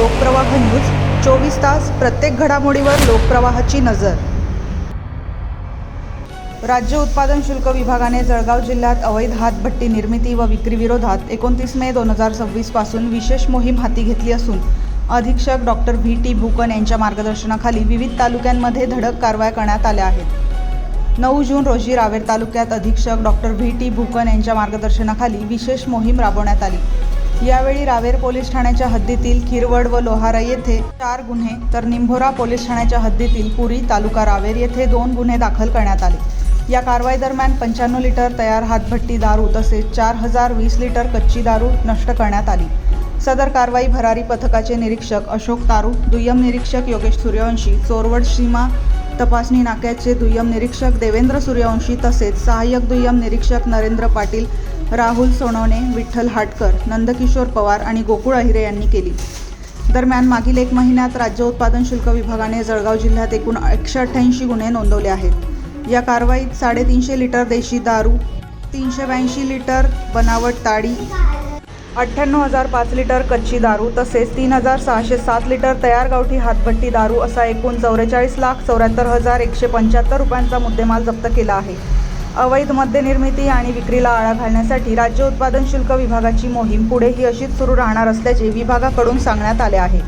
Lokpravah news 24 तास प्रत्येक घडामोडीवर लोकप्रवाहाची नजर। राज्य उत्पादन शुल्क विभागाने जळगाव जिल्ह्यात अवैध हातभट्टी निर्मिती व विक्री विरोधात 29 मे 2026 पासून विशेष मोहीम हाती घेतली असून अधीक्षक डॉक्टर VT भूकन यांच्या मार्गदर्शनाखाली विविध तालुक्यांमध्ये धडक कारवाया करण्यात आल्या आहेत। 9 जून रोजी रावेर तालुक्यात अधीक्षक डॉक्टर VT भूकन यांच्या मार्गदर्शनाखाली विशेष मोहीम राबवण्यात आली। यावेळी रावेर पोलीस ठाण्याच्या हद्दीतील खिरवड व लोहारा येथे 4 गुन्हे तर निंभोरा पोलीस ठाण्याच्या हद्दीतील पुरी तालुका रावेर येथे 2 गुन्हे दाखल करण्यात आले। या कारवाई दरम्यान 95 लिटर तयार हातभट्टी दारू तसेच 4020 लिटर कच्ची दारू नष्ट करण्यात आली। सदर कारवाई भरारी पथकाचे निरीक्षक अशोक तारू, दुय्यम निरीक्षक योगेश सूर्यवंशी, चोरवड सीमा तपासणी नाक्याचे दुय्यम निरीक्षक देवेंद्र सूर्यवंशी तसेच सहाय्यक दुय्यम निरीक्षक नरेंद्र पाटील, राहुल सोनवणे, विठ्ठल हाटकर, नंदकिशोर पवार आणि गोकुळ अहिरे यांनी केली। दरम्यान मागील 1 महिन्यात राज्य उत्पादन शुल्क विभागाने जळगाव जिल्ह्यात एकूण 188 गुन्हे नोंदवले आहेत। या कारवाईत 350 लिटर देशी दारू, 382 लिटर बनावट ताडी, 98,005 लिटर कच्ची दारू तसेच 3,607 लिटर तयार गावठी हातभट्टी दारू असा एकूण 44,74,175 रुपयांचा मुद्देमाल जप्त केला आहे। अवैध मद्य निर्मिती आणि विक्रीला आळा घालण्यासाठी राज्य उत्पादन शुल्क विभागाची मोहीम पुढेही अशीच सुरू राहणार असल्याचे विभागाकडून सांगण्यात आले आहे।